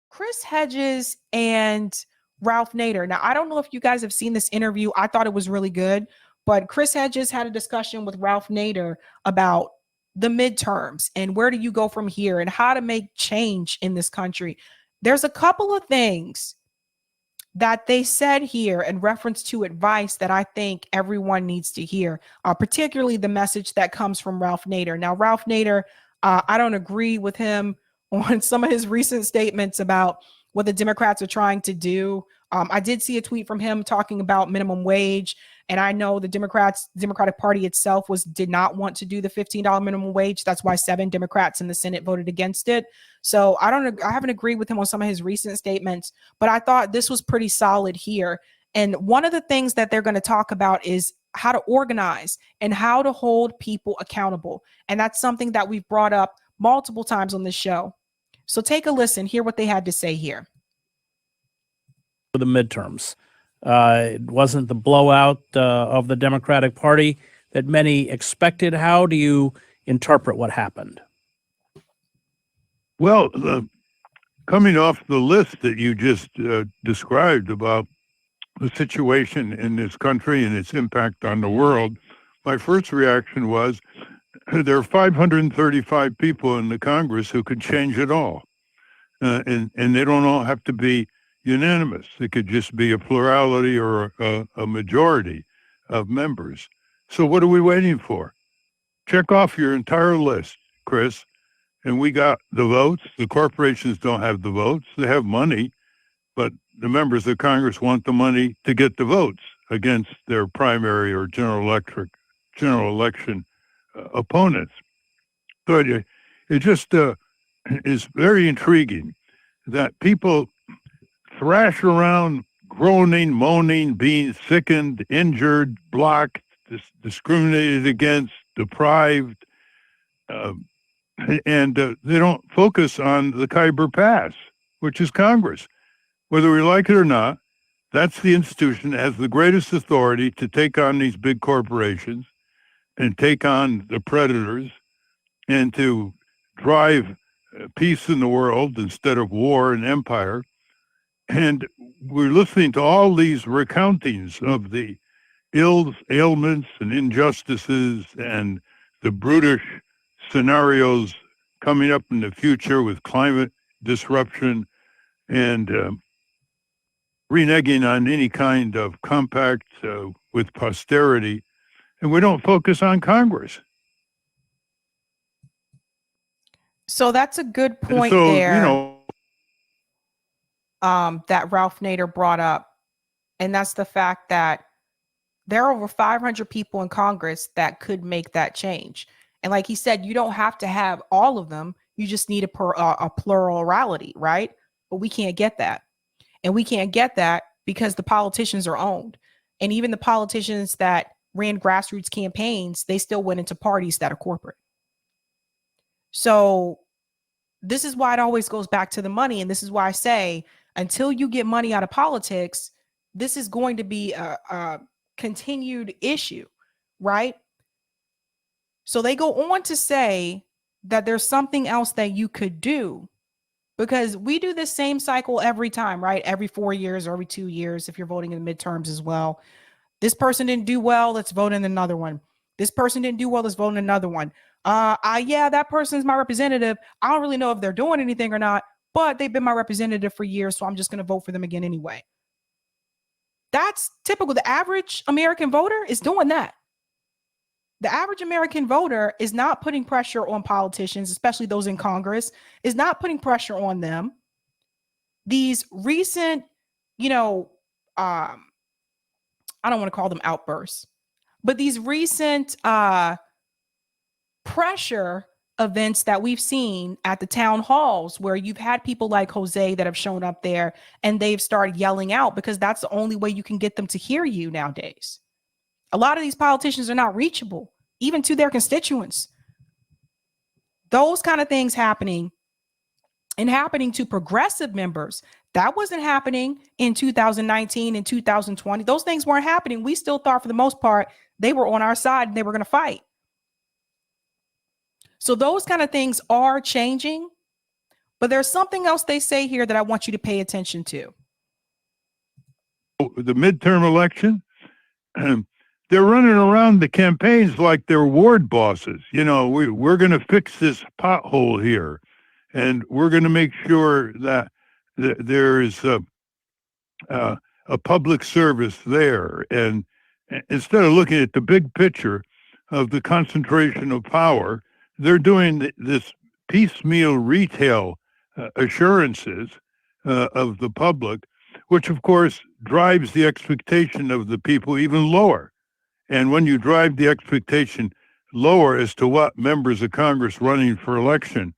Chris Hedges and Ralph Nader. Now, I don't know if you guys have seen this interview. I thought it was really good, but Chris Hedges had a discussion with Ralph Nader about the midterms and where do you go from here and how to make change in this country. There's a couple of things that they said here in reference to advice that I think everyone needs to hear, particularly the message that comes from Ralph Nader. Now, Ralph Nader, I don't agree with him on some of his recent statements about what the Democrats are trying to do. I did see a tweet from him talking about minimum wage. And I know the Democratic Party itself did not want to do the $15 minimum wage. That's why 7 Democrats in the Senate voted against it. So I haven't agreed with him on some of his recent statements, but I thought this was pretty solid here. And one of the things that they're going to talk about is how to organize and how to hold people accountable. And that's something that we've brought up multiple times on this show. So take a listen, hear what they had to say here. For the midterms. It wasn't the blowout of the Democratic Party that many expected. How do you interpret what happened? Well, coming off the list that you just described about the situation in this country and its impact on the world, my first reaction was there are 535 people in the Congress who could change it all. And they don't all have to be unanimous. It could just be a plurality or a majority of members. So what are we waiting for? Check off your entire list, Chris. And we got the votes. The corporations don't have the votes. They have money, but the members of Congress want the money to get the votes against their primary or general election opponents. So it just is very intriguing that people thrash around groaning, moaning, being sickened, injured, blocked, discriminated against, deprived, and they don't focus on the Khyber Pass, which is Congress. Whether we like it or not, that's the institution that has the greatest authority to take on these big corporations and take on the predators and to drive peace in the world instead of war and empire. And we're listening to all these recountings of the ills, ailments, and injustices and the brutish scenarios coming up in the future with climate disruption and reneging on any kind of compact with posterity. And we don't focus on Congress. So that's a good point there. That Ralph Nader brought up, and that's the fact that there are over 500 people in Congress that could make that change. And like he said, you don't have to have all of them. You just need a plurality, right? But we can't get that. And we can't get that because the politicians are owned. And even the politicians that ran grassroots campaigns, they still went into parties that are corporate. So this is why it always goes back to the money. And this is why I say, until you get money out of politics, this is going to be a continued issue, right? So they go on to say that there's something else that you could do, because we do the same cycle every time, right? Every 4 years or every 2 years, if you're voting in the midterms as well. This person didn't do well, let's vote in another one. This person didn't do well, let's vote in another one. Yeah, that person's my representative. I don't really know if they're doing anything or not, but they've been my representative for years, so I'm just going to vote for them again anyway. That's typical. The average American voter is doing that. The average American voter is not putting pressure on politicians, especially those in Congress, is not putting pressure on them. These recent, I don't want to call them outbursts, but these recent pressure events that we've seen at the town halls, where you've had people like Jose that have shown up there and they've started yelling out, because that's the only way you can get them to hear you nowadays. A lot of these politicians are not reachable, even to their constituents. Those kind of things happening to progressive members, that wasn't happening in 2019 and 2020. Those things weren't happening. We still thought, for the most part, they were on our side and they were going to fight. So those kind of things are changing, But there's something else they say here that I want you to pay attention to. The midterm election, they're running around the campaigns like they're ward bosses. You know, we're going to fix this pothole here, and we're going to make sure that there is a public service there. And instead of looking at the big picture of the concentration of power, they're doing this piecemeal retail assurances of the public, which of course drives the expectation of the people even lower. And when you drive the expectation lower as to what members of Congress running for election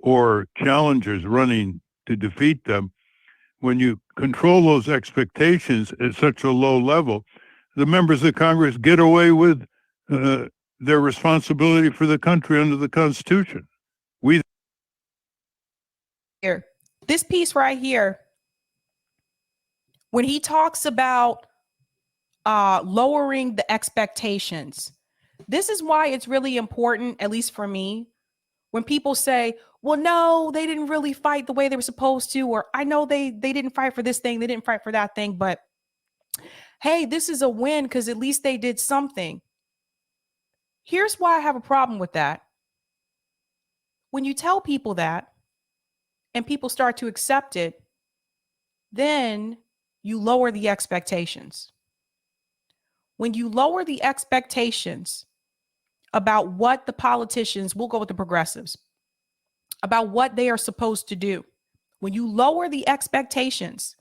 or challengers running to defeat them, when you control those expectations at such a low level, the members of Congress get away with their responsibility for the country under the Constitution. Here, this piece right here, when he talks about lowering the expectations, this is why it's really important, at least for me, when people say, well, no, they didn't really fight the way they were supposed to, or I know they didn't fight for this thing, they didn't fight for that thing, but hey, this is a win because at least they did something. Here's why I have a problem with that. When you tell people that and people start to accept it, then you lower the expectations. When you lower the expectations about what the politicians, we'll go with the progressives, about what they are supposed to do, when you lower the expectations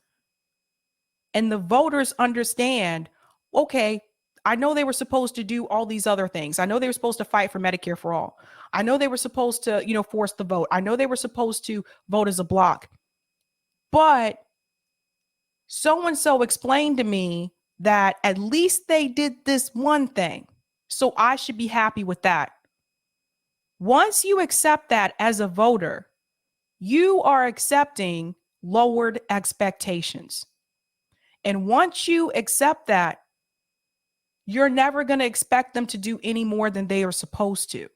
and the voters understand, okay, I know they were supposed to do all these other things. I know they were supposed to fight for Medicare for all. I know they were supposed to, force the vote. I know they were supposed to vote as a block. But so-and-so explained to me that at least they did this one thing. So I should be happy with that. Once you accept that as a voter, you are accepting lowered expectations. And once you accept that, you're never going to expect them to do any more than they are supposed to.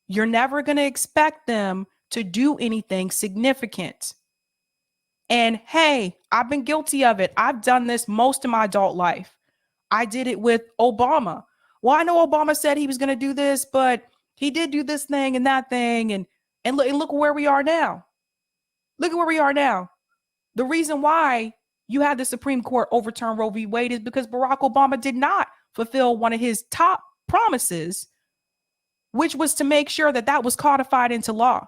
You're never going to expect them to do anything significant. And hey, I've been guilty of it. I've done this most of my adult life. I did it with Obama. Well, I know Obama said he was going to do this, but he did do this thing and that thing. And look where we are now. Look at where we are now. The reason why you had the Supreme Court overturn Roe v. Wade is because Barack Obama did not fulfill one of his top promises, which was to make sure that that was codified into law.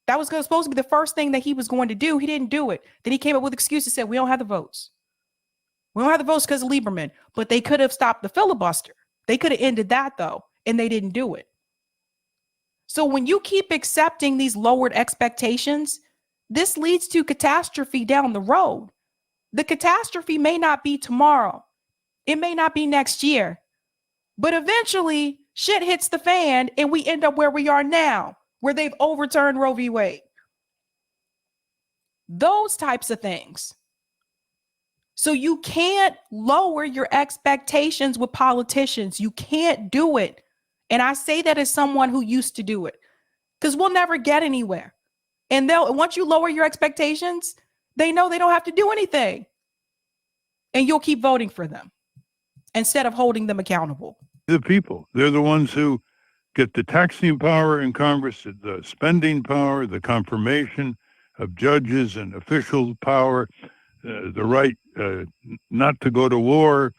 That was supposed to be the first thing that he was going to do. He didn't do it. Then he came up with excuses, said, we don't have the votes. We don't have the votes because of Lieberman, but they could have stopped the filibuster. They could have ended that though, and they didn't do it. So when you keep accepting these lowered expectations, this leads to catastrophe down the road. The catastrophe may not be tomorrow. It may not be next year, but eventually shit hits the fan and we end up where we are now, where they've overturned Roe v. Wade. Those types of things. So you can't lower your expectations with politicians. You can't do it. And I say that as someone who used to do it, because we'll never get anywhere. And once you lower your expectations, they know they don't have to do anything. And you'll keep voting for them instead of holding them accountable. The people, they're the ones who get the taxing power in Congress, the spending power, the confirmation of judges and official power, the right not to go to war.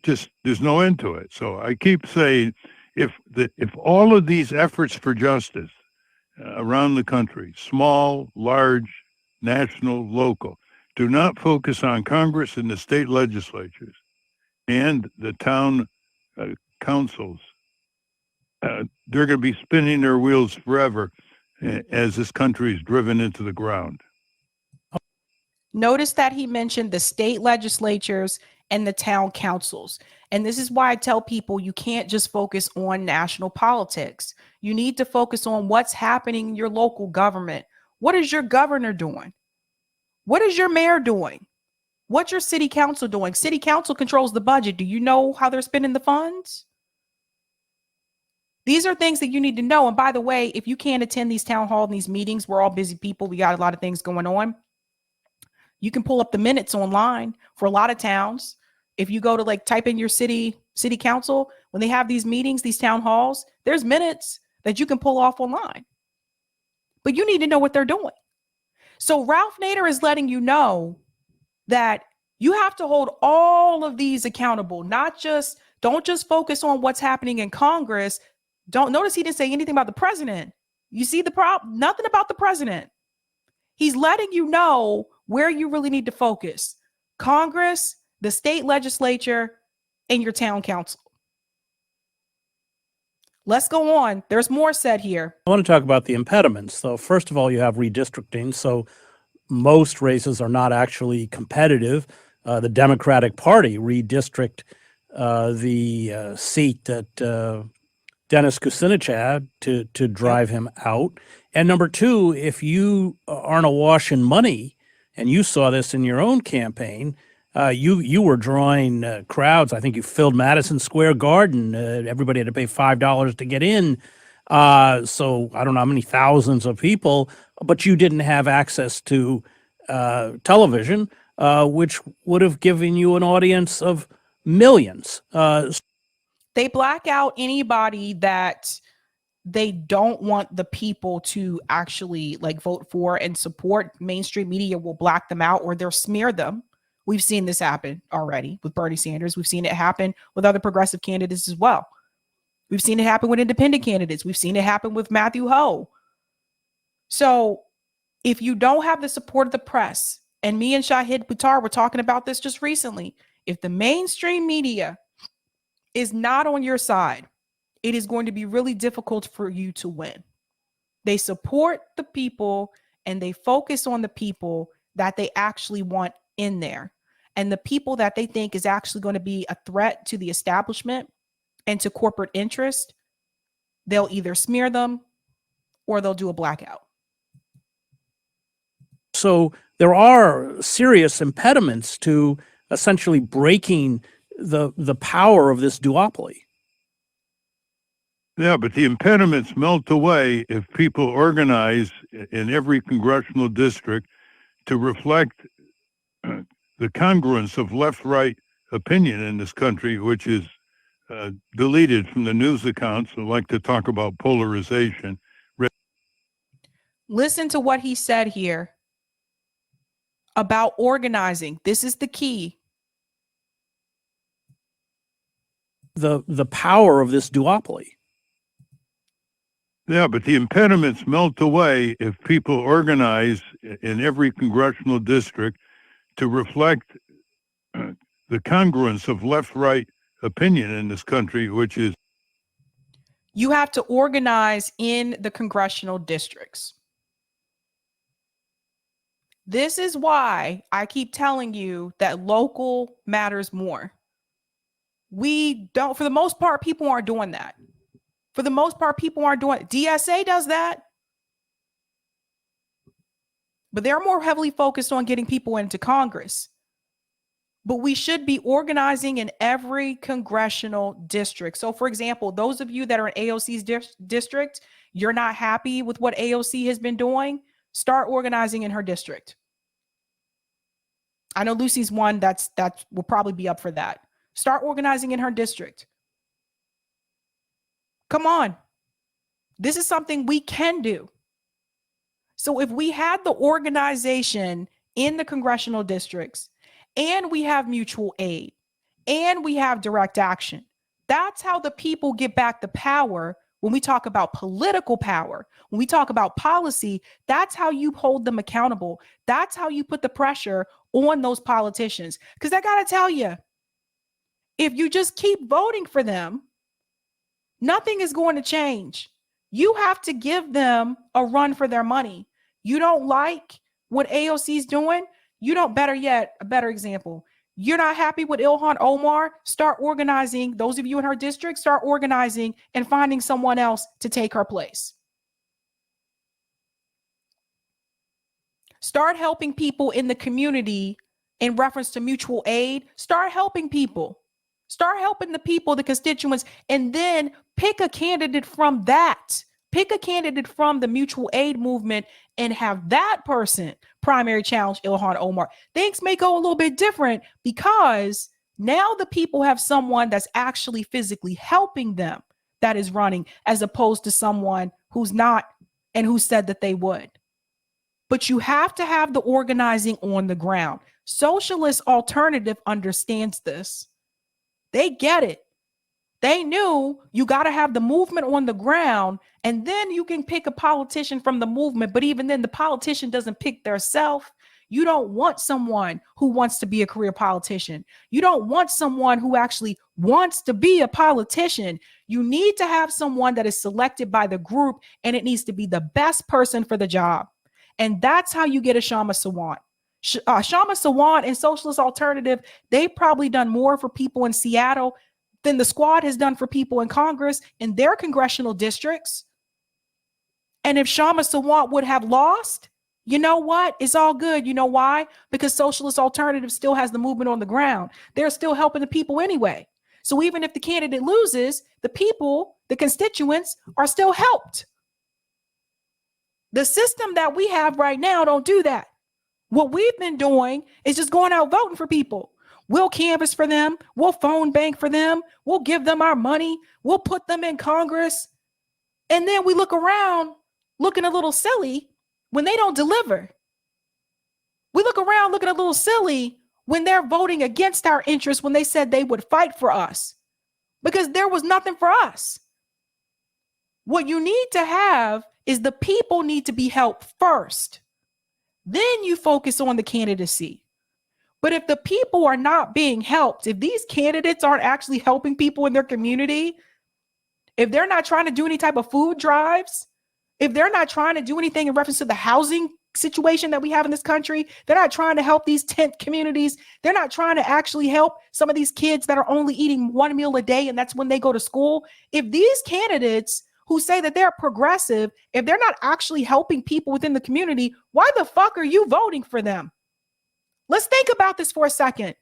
Just there's no end to it. So I keep saying, if all of these efforts for justice around the country, small, large, national, local, do not focus on Congress and the state legislatures and the town councils, they're going to be spinning their wheels forever as this country is driven into the ground. Notice that he mentioned the state legislatures and the town councils. And this is why I tell people you can't just focus on national politics. You need to focus on what's happening in your local government. What is your governor doing? What is your mayor doing? What's your city council doing? City council controls the budget. Do you know how they're spending the funds? These are things that you need to know. And by the way, if you can't attend these town hall and these meetings, we're all busy people. We got a lot of things going on. You can pull up the minutes online for a lot of towns. If you go to like type in your city council, when they have these meetings, these town halls, there's minutes that you can pull off online. But you need to know what they're doing. So Ralph Nader is letting you know that you have to hold all of these accountable, don't just focus on what's happening in Congress. Don't notice he didn't say anything about the president. You see the problem? Nothing about the president. He's letting you know where you really need to focus. Congress, the state legislature, and your town council. Let's go on. There's more said here. I want to talk about the impediments. So first of all, you have redistricting. So most races are not actually competitive. The Democratic Party redistrict the seat that Dennis Kucinich had to drive him out. And number two, if you aren't awash in money, and you saw this in your own campaign, you were drawing crowds. I think you filled Madison Square Garden. Everybody had to pay $5 to get in. So I don't know how many thousands of people, but you didn't have access to television, which would have given you an audience of millions. They black out anybody that they don't want the people to actually like vote for and support. Mainstream media will black them out or they'll smear them. We've seen this happen already with Bernie Sanders. We've seen it happen with other progressive candidates as well. We've seen it happen with independent candidates. We've seen it happen with Matthew Ho. So if you don't have the support of the press, and me and Shahid Buttar were talking about this just recently, if the mainstream media is not on your side, it is going to be really difficult for you to win. They support the people and they focus on the people that they actually want in there. And the people that they think is actually going to be a threat to the establishment and to corporate interest, they'll either smear them or they'll do a blackout. So there are serious impediments to essentially breaking the power of this duopoly. Yeah, but the impediments melt away if people organize in every congressional district to reflect the congruence of left-right opinion in this country, which is deleted from the news accounts that like to talk about polarization. Listen to what he said here about organizing. This is the key. The power of this duopoly. Yeah, but the impediments melt away if people organize in every congressional district to reflect the congruence of left-right opinion in this country, which is... You have to organize in the congressional districts. This is why I keep telling you that local matters more. We don't, for the most part, people aren't doing that. For the most part, people aren't doing it. DSA does that. But they're more heavily focused on getting people into Congress. But we should be organizing in every congressional district. So, for example, those of you that are in AOC's district, you're not happy with what AOC has been doing, start organizing in her district. I know Lucy's one that will probably be up for that. Start organizing in her district. Come on. This is something we can do. So if we had the organization in the congressional districts and we have mutual aid and we have direct action, that's how the people get back the power. When we talk about political power, when we talk about policy, that's how you hold them accountable. That's how you put the pressure on those politicians. Because I got to tell you, if you just keep voting for them, nothing is going to change. You have to give them a run for their money. You don't like what AOC is doing? You don't, better yet, a better example. You're not happy with Ilhan Omar? Start organizing. Those of you in her district, start organizing and finding someone else to take her place. Start helping people in the community in reference to mutual aid. Start helping people. Start helping the people, the constituents, and then pick a candidate from that. Pick a candidate from the mutual aid movement and have that person primary challenge Ilhan Omar. Things may go a little bit different because now the people have someone that's actually physically helping them that is running, as opposed to someone who's not and who said that they would. But you have to have the organizing on the ground. Socialist Alternative understands this. They get it. They knew you got to have the movement on the ground, and then you can pick a politician from the movement. But even then, the politician doesn't pick their self. You don't want someone who wants to be a career politician. You don't want someone who actually wants to be a politician. You need to have someone that is selected by the group, and it needs to be the best person for the job. And that's how you get a Shama Sawant. Shama Sawant and Socialist Alternative, they've probably done more for people in Seattle than the squad has done for people in Congress in their congressional districts. And if Shama Sawant would have lost, you know what? It's all good. You know why? Because Socialist Alternative still has the movement on the ground. They're still helping the people anyway. So even if the candidate loses, the people, the constituents are still helped. The system that we have right now don't do that. What we've been doing is just going out voting for people. We'll canvass for them. We'll phone bank for them. We'll give them our money. We'll put them in Congress. And then we look around looking a little silly when they don't deliver. We look around looking a little silly when they're voting against our interests when they said they would fight for us because there was nothing for us. What you need to have is the people need to be helped first. Then you focus on the candidacy. But if the people are not being helped, if these candidates aren't actually helping people in their community, if they're not trying to do any type of food drives, if they're not trying to do anything in reference to the housing situation that we have in this country, they're not trying to help these tent communities. They're not trying to actually help some of these kids that are only eating one meal a day, and that's when they go to school. If these candidates who say that they're progressive, if they're not actually helping people within the community, why the fuck are you voting for them? Let's think about this for a second.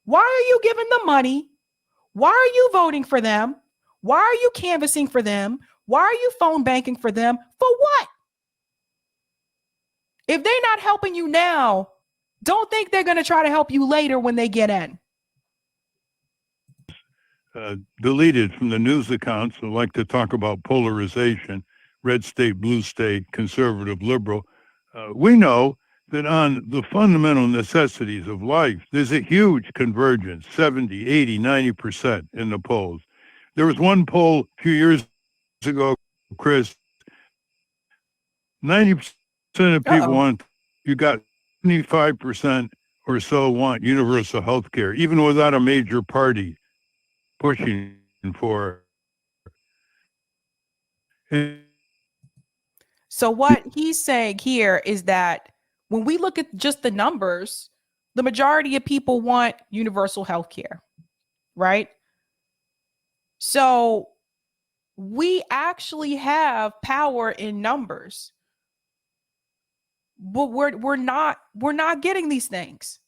Why are you giving them money? Why are you voting for them? Why are you canvassing for them? Why are you phone banking for them? For what? If they're not helping you now, don't think they're going to try to help you later when they get in. Deleted from the news accounts who like to talk about polarization, red state, blue state, conservative, liberal. We know that on the fundamental necessities of life, there's a huge convergence, 70, 80, 90% in the polls. There was one poll a few years ago, Chris, 90% of people want, you got 75% or so want universal health care, even without a major party pushing for it. So what he's saying here is that when we look at just the numbers, the majority of people want universal health care, right? So we actually have power in numbers, but we're not getting these things.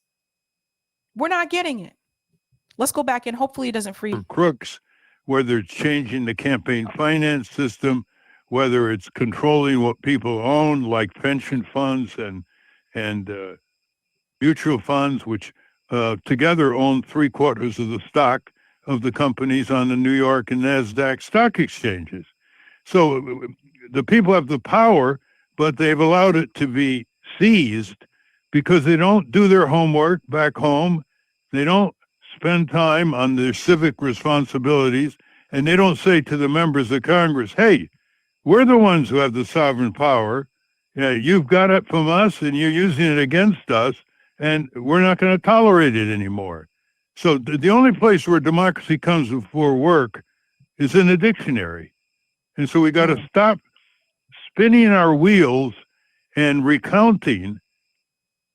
We're not getting it. Let's go back and hopefully it doesn't freeze. Crooks, whether it's changing the campaign finance system, whether it's controlling what people own, like pension funds and mutual funds, which together own 3/4 of the stock of the companies on the New York and NASDAQ stock exchanges. So the people have the power, but they've allowed it to be seized because they don't do their homework back home. They don't spend time on their civic responsibilities, and they don't say to the members of Congress, hey, we're the ones who have the sovereign power. Yeah, you've got it from us and you're using it against us, and we're not going to tolerate it anymore. So the only place where democracy comes before work is in the dictionary. And so we got to stop spinning our wheels and recounting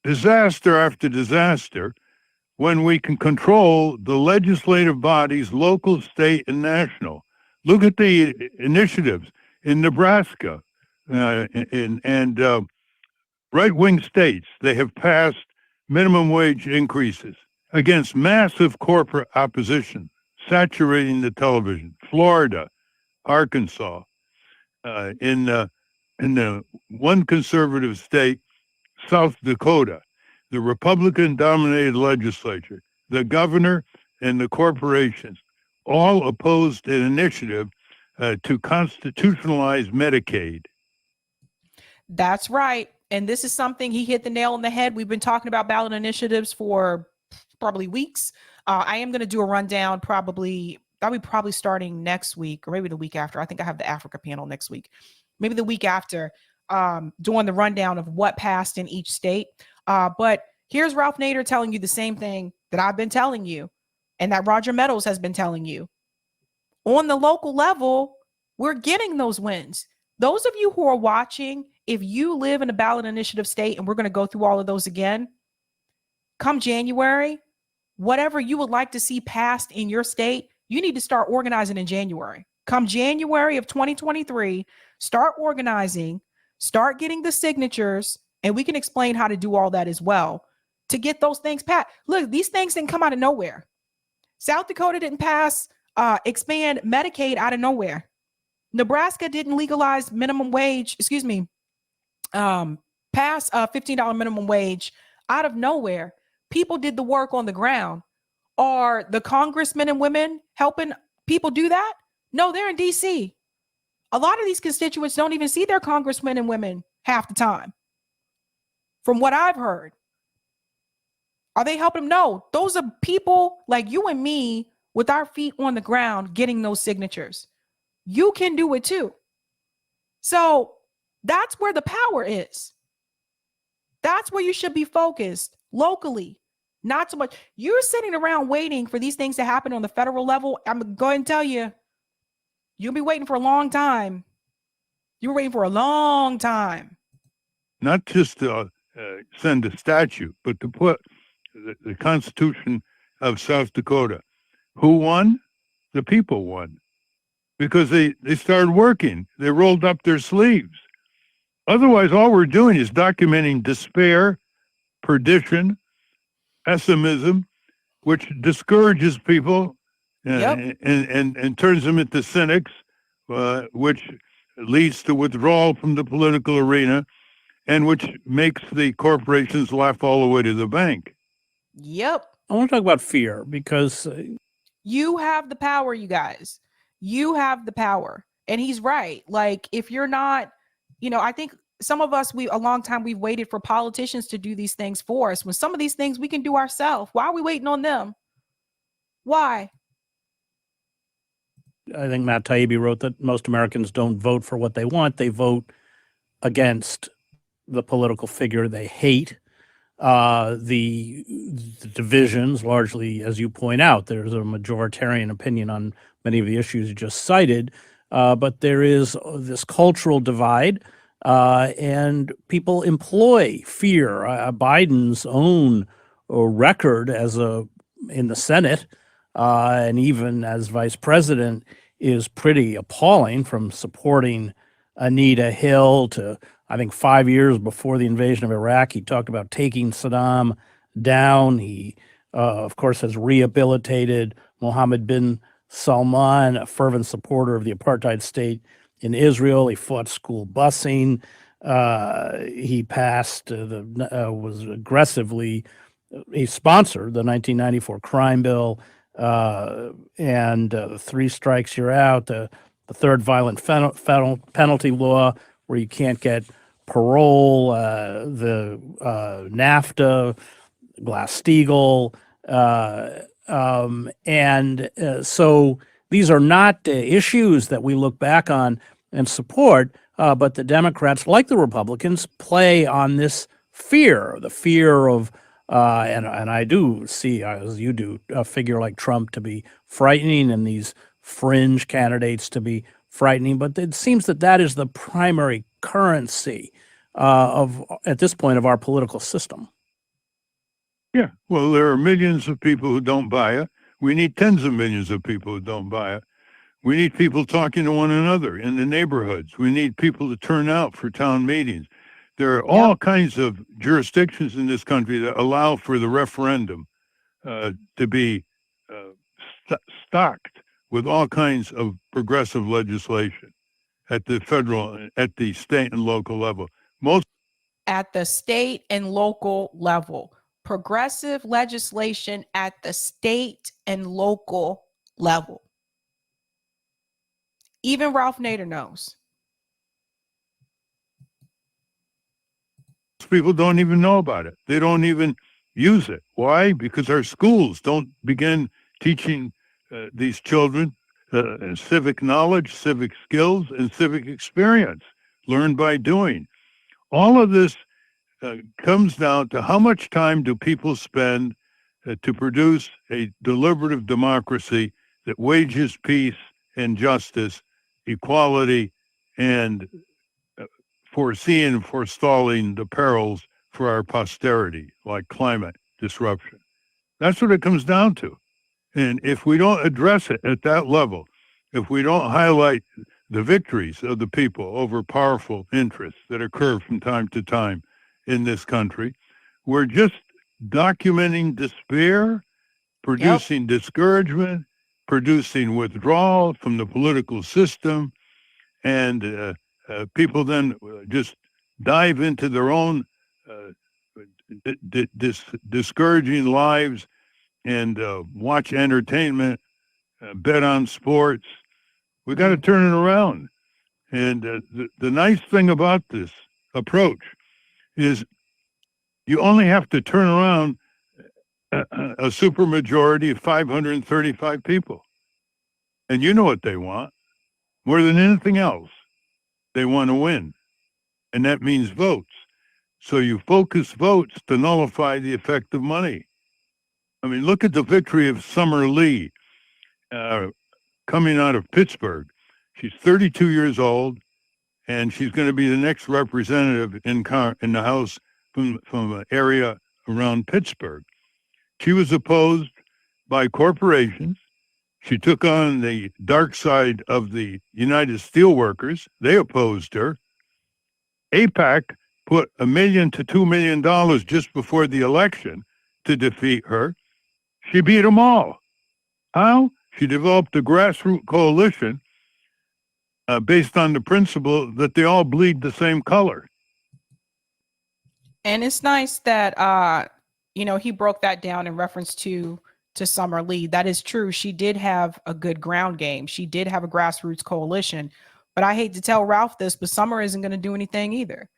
disaster after disaster when we can control the legislative bodies, local, state, and national. Look at the initiatives in Nebraska and right-wing states. They have passed minimum wage increases against massive corporate opposition. saturating the television. Florida, Arkansas, in the one conservative state, South Dakota, the Republican-dominated legislature, the governor, and the corporations all opposed an initiative to constitutionalize Medicaid. That's right. And this is something he hit the nail on the head. We've been talking about ballot initiatives for probably weeks. I am going to do a rundown probably starting next week or maybe the week after. I think I have the Africa panel next week. Maybe the week after, doing the rundown of what passed in each state. But here's Ralph Nader telling you the same thing that I've been telling you and that Roger Meadows has been telling you. On the local level, we're getting those wins. Those of you who are watching, if you live in a ballot initiative state, and we're going to go through all of those again, come January, whatever you would like to see passed in your state, you need to start organizing in January. Come January of 2023, start organizing, start getting the signatures, and we can explain how to do all that as well to get those things passed. Look, these things didn't come out of nowhere. South Dakota didn't expand Medicaid out of nowhere. Nebraska didn't legalize minimum wage, pass a $15 minimum wage out of nowhere. People did the work on the ground. Are the congressmen and women helping people do that? No, they're in DC. A lot of these constituents don't even see their congressmen and women half the time. From what I've heard. Are they helping them? No, those are people like you and me with our feet on the ground getting those signatures. You can do it too. So that's where the power is. That's where you should be focused locally, not so much. You're sitting around waiting for these things to happen on the federal level. I'm going to tell you, you'll be waiting for a long time. You're waiting for a long time. Not just to send a statute, but to put the Constitution of South Dakota. Who won? The people won. Because they started working. They rolled up their sleeves. Otherwise, all we're doing is documenting despair, perdition, pessimism, which discourages people and turns them into cynics, which leads to withdrawal from the political arena, and which makes the corporations laugh all the way to the bank. Yep. I want to talk about fear because you have the power, you guys. You have the power. And he's right. Like, if you're not, I think some of us, a long time we've waited for politicians to do these things for us. When some of these things we can do ourselves. Why are we waiting on them? Why? I think Matt Taibbi wrote that most Americans don't vote for what they want. They vote against the political figure they hate. The divisions, largely, as you point out, there's a majoritarian opinion on many of the issues you just cited, but there is this cultural divide, and people employ fear. Biden's own record in the Senate and even as vice president is pretty appalling, from supporting Anita Hill to, I think, 5 years before the invasion of Iraq, he talked about taking Saddam down. He, of course, has rehabilitated Mohammed bin Salman, a fervent supporter of the apartheid state in Israel. He fought school busing. He he sponsored the 1994 crime bill, and three strikes you're out, the third violent penalty law, where you can't get parole, the NAFTA, Glass-Steagall, so these are not issues that we look back on and support, but the Democrats, like the Republicans, play on this fear, the fear of, and I do see, as you do, a figure like Trump to be frightening and these fringe candidates to be frightening, but it seems that is the primary currency at this point of our political system. Yeah, well, there are millions of people who don't buy it. We need tens of millions of people who don't buy it. We need people talking to one another in the neighborhoods. We need people to turn out for town meetings. There are all kinds of jurisdictions in this country that allow for the referendum to be stocked with all kinds of progressive legislation at the federal, at the state and local level. Most at the state and local level. Progressive legislation at the state and local level. Even Ralph Nader knows. people don't even know about it. They don't even use it. Why? Because our schools don't begin teaching these children civic knowledge, civic skills, and civic experience learned by doing. All of this comes down to how much time do people spend to produce a deliberative democracy that wages peace and justice, equality, and foreseeing and forestalling the perils for our posterity, like climate disruption. That's what it comes down to. And if we don't address it at that level, if we don't highlight the victories of the people over powerful interests that occur from time to time in this country, we're just documenting despair, producing discouragement, producing withdrawal from the political system, and people then just dive into their own discouraging lives and watch entertainment, bet on sports. We got to turn it around. And the nice thing about this approach is you only have to turn around a supermajority of 535 people. And you know what they want. More than anything else, they want to win. And that means votes. So you focus votes to nullify the effect of money. I mean, look at the victory of Summer Lee coming out of Pittsburgh. She's 32 years old, and she's going to be the next representative in the House from an area around Pittsburgh. She was opposed by corporations. She took on the dark side of the United Steelworkers. They opposed her. AIPAC put $1 million to $2 million just before the election to defeat her. She beat them all. How? She developed a grassroots coalition based on the principle that they all bleed the same color. And it's nice that he broke that down in reference to Summer Lee. That is true. She did have a good ground game. She did have a grassroots coalition. But I hate to tell Ralph this, but Summer isn't going to do anything either,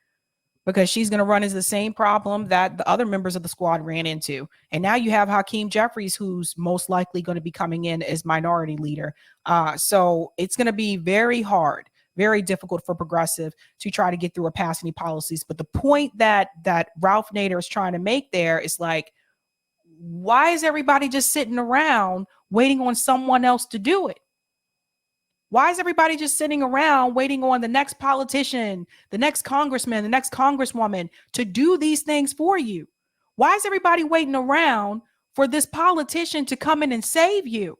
because she's going to run into the same problem that the other members of the squad ran into. And now you have Hakeem Jeffries, who's most likely going to be coming in as minority leader. So it's going to be very hard, very difficult for progressive to try to get through or pass any policies. But the point that Ralph Nader is trying to make there is like, why is everybody just sitting around waiting on someone else to do it? Why is everybody just sitting around waiting on the next politician, the next congressman, the next congresswoman to do these things for you? Why is everybody waiting around for this politician to come in and save you?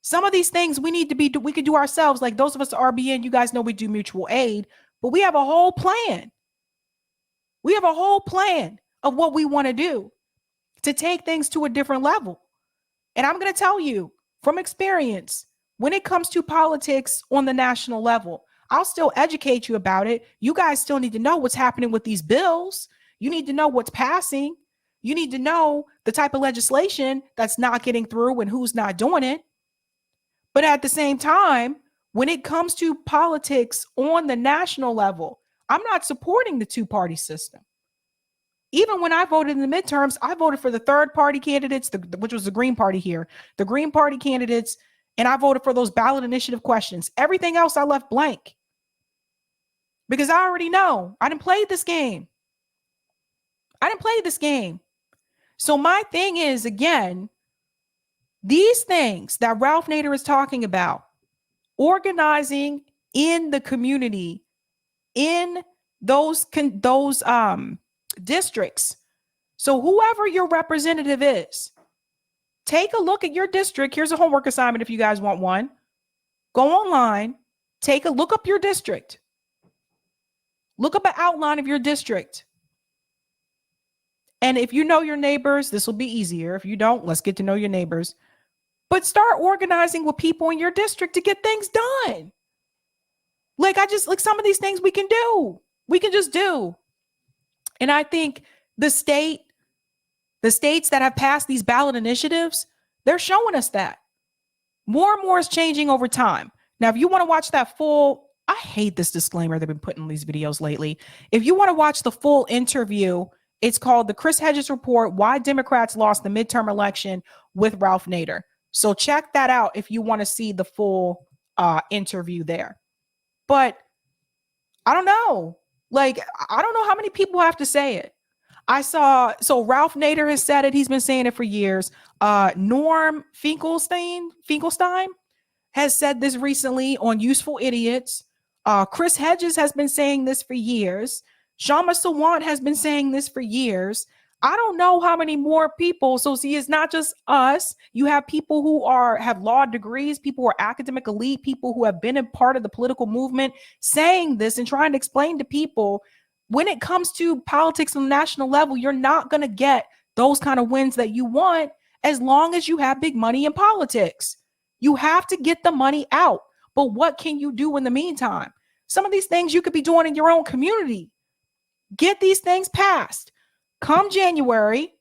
Some of these things we could do ourselves. Like those of us at RBN, you guys know we do mutual aid, but we have a whole plan. We have a whole plan of what we want to do to take things to a different level. And I'm going to tell you from experience, when it comes to politics on the national level, I'll still educate you about it. You guys still need to know what's happening with these bills. You need to know what's passing. You need to know the type of legislation that's not getting through and who's not doing it. But at the same time, when it comes to politics on the national level, I'm not supporting the two-party system. Even when I voted in the midterms, I voted for the third party candidates, which was the Green Party here, the Green Party candidates, and I voted for those ballot initiative questions. Everything else I left blank because I already know I didn't play this game. So my thing is, again, these things that Ralph Nader is talking about, organizing in the community, in those districts. So whoever your representative is, take a look at your district. Here's a homework assignment if you guys want one. Go online, look up your district. Look up an outline of your district. And if you know your neighbors, this will be easier. If you don't, let's get to know your neighbors. but start organizing with people in your district to get things done. Like some of these things we can do. We can just do. And I think the states that have passed these ballot initiatives, they're showing us that. More and more is changing over time. Now, if you want to watch that full, I hate this disclaimer they've been putting in these videos lately. If you want to watch the full interview, it's called the Chris Hedges Report, Why Democrats Lost the Midterm Election with Ralph Nader. So check that out if you want to see the full interview there. But I don't know. Like, I don't know how many people have to say it. So Ralph Nader has said it. He's been saying it for years. Norm Finkelstein has said this recently on Useful Idiots. Chris Hedges has been saying this for years. Shama Sawant has been saying this for years. I don't know how many more people. So see, it's not just us. You have people who have law degrees, people who are academic elite, people who have been a part of the political movement saying this and trying to explain to people when it comes to politics on the national level, you're not going to get those kind of wins that you want as long as you have big money in politics. You have to get the money out. But what can you do in the meantime? Some of these things you could be doing in your own community. Get these things passed. Come January,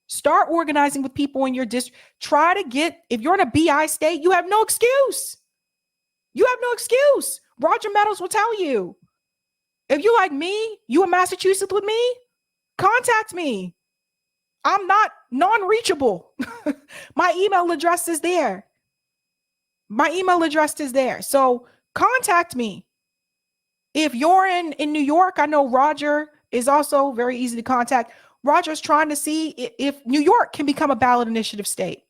start organizing with people in your district. Try to get, if you're in a BI state, you have no excuse. You have no excuse. Roger Meadows will tell you. If you like me, you in Massachusetts with me, contact me. I'm not non-reachable. My email address is there. So contact me. If you're in New York, I know Roger is also very easy to contact. Roger's trying to see if New York can become a ballot initiative state.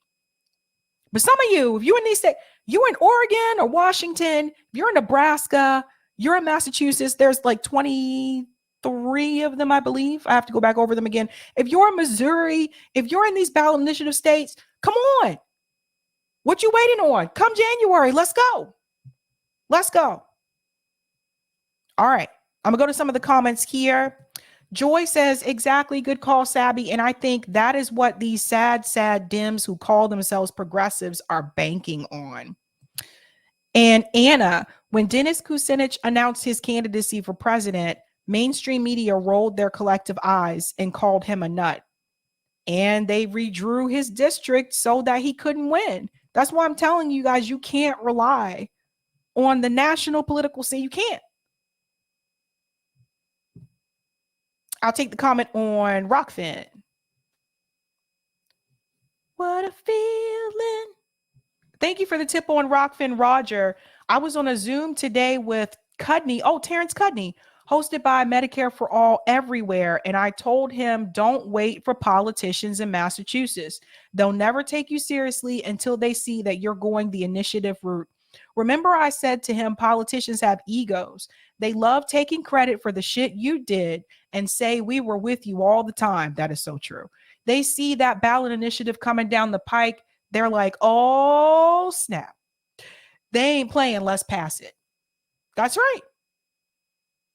But some of you, if you're in these states, you're in Oregon or Washington, if you're in Nebraska, you're in Massachusetts, there's like 23 of them, I believe. I have to go back over them again. If you're in Missouri, if you're in these ballot initiative states, come on. What you waiting on? Come January, let's go. Let's go. All right, I'm gonna go to some of the comments here. Joy says, exactly, good call, Sabby. And I think that is what these sad Dems who call themselves progressives are banking on. And Anna, when Dennis Kucinich announced his candidacy for president, mainstream media rolled their collective eyes and called him a nut. And they redrew his district so that he couldn't win. That's why I'm telling you guys, you can't rely on the national political scene. You can't. I'll take the comment on Rockfin. What a feeling. Thank you for the tip on Rockfin, Roger. I was on a Zoom today with Cudney. Oh, Terrence Cudney, hosted by Medicare for All Everywhere. And I told him, don't wait for politicians in Massachusetts. They'll never take you seriously until they see that you're going the initiative route. Remember, I said to him, politicians have egos. They love taking credit for the shit you did and say we were with you all the time. That is so true. They see that ballot initiative coming down the pike. They're like, oh, snap. They ain't playing. Let's pass it. That's right.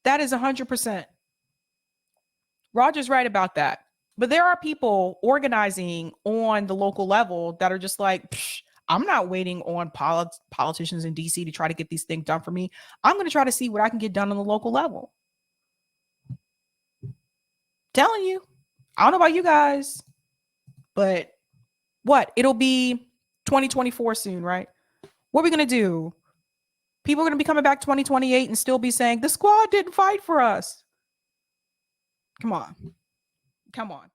That is 100%. Roger's right about that. But there are people organizing on the local level that are just like, I'm not waiting on politicians in DC to try to get these things done for me. I'm going to try to see what I can get done on the local level. Telling you, I don't know about you guys, but what? It'll be 2024 soon, right? What are we going to do? People are going to be coming back 2028 and still be saying, the squad didn't fight for us. Come on. Come on.